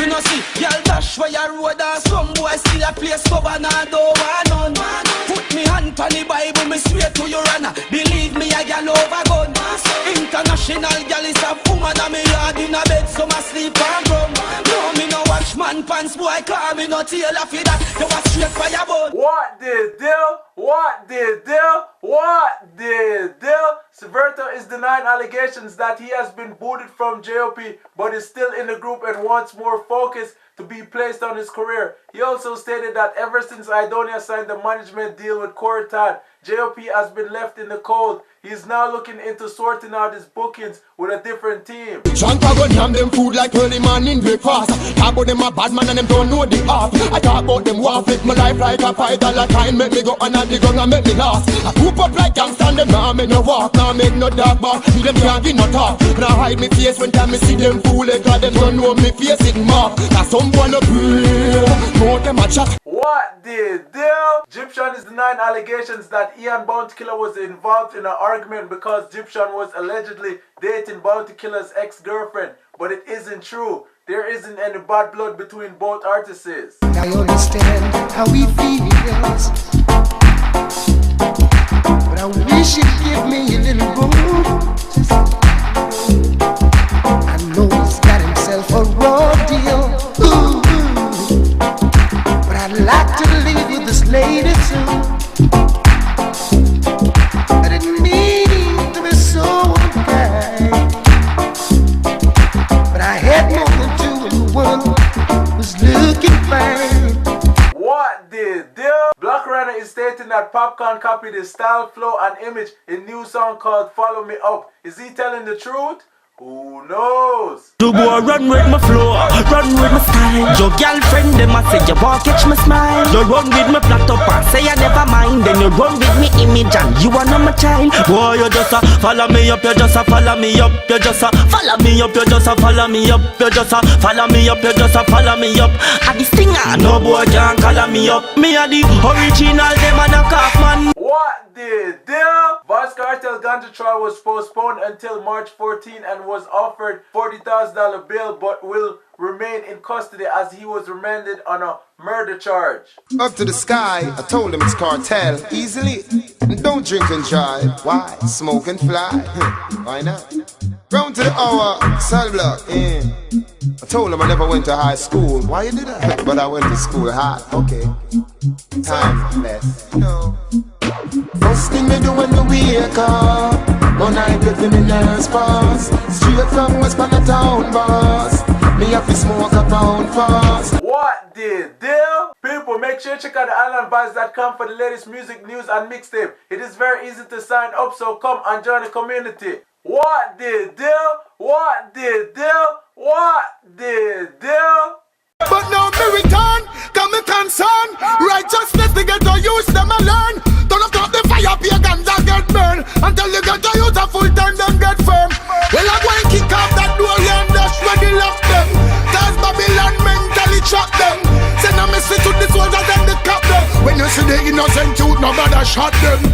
You know see, girl dash for your road and some boy still a place cover now don't want none. Put me hand on the Bible, me swear to your honor. Believe me, a girl over gun. International girl is a woman and me yard in a bed, so my sleep and rum. No, me no watch man pants, boy, call me no tailor for that. You was straight for your bone. What the deal? What the deal? What the deal? Severto is denying allegations that he has been booted from JOP, but is still in the group and wants more focus to be placed on his career. He also stated that ever since Idonia signed the management deal with Coritan, JOP has been left in the cold. He is now looking into sorting out his bookings with a different team. Shanka go yam them food like early morning breakfast. Talk about them a bad man and them don't know the art. I talk about them war flip my life like a $5 kind. Make me go under the ground and make me last. I poop up like gangsta and them now make no walk. Now make no dark bar. See them can't give no talk. Now hide me face when time me see them fool. Cause them don't know me face it mark. Now someone up here, know them a chat. What the deal? Gyptian is denying allegations that Ian Bounty Killer was involved in an argument because Gyptian was allegedly dating Bounty Killer's ex-girlfriend. But it isn't true. There isn't any bad blood between both artists. I understand how he feels, but I wish you'd give me a little room. I know he's got himself a raw deal. Ooh. I'd like to leave you this lady too. I didn't mean to be so unkind, but I had more than two and one was looking fine. What the deal? Black Rhino is stating that Popcorn copied his style, flow and image in new song called Follow Me Up. Is he telling the truth? Who knows? Do boy run with my flow, run with my style. Your girlfriend them a say you won't catch my smile. You run with me flat up and say you never mind. Then you run with me image and you are not my child. Boy you just a follow me up, you just a follow me up. You just a follow me up, you just a follow me up. You just a follow me up, you just a follow me up. I the stinger, no boy can call me up. Me a the original, them a knock off man. What the deal? Vybz Kartel Ganja trial was postponed until March 14 and was offered $40,000 bail but will remain in custody as he was remanded on a murder charge. Up to the sky, I told him it's cartel. Easily, don't drink and drive. Why? Smoke and fly. Why not? Round to the hour, cell block. Yeah. I told him I never went to high school. Why you did that? But I went to school hard. Okay. Time less. No. First thing me do when me wake up, one night get me nerves pass. Straight from West Town boss. Me have to smoke a pound fast. What the deal? People, make sure you check out the islandvibes.com for the latest music, news and mixtape. It is very easy to sign up, so come and join the community. What the deal? What the deal? What the deal? But now me return, come me concern. Righteousness to get to use them and learn. Don't have the fire, pagans that get burned. Until you get to use a full time, then get firm. Well, I'm going to kick off that door and dash where they lock them. Cause Babylon mentally trap them. Send a message to the soldiers and the captain. When you see the innocent youth, nobody shot them.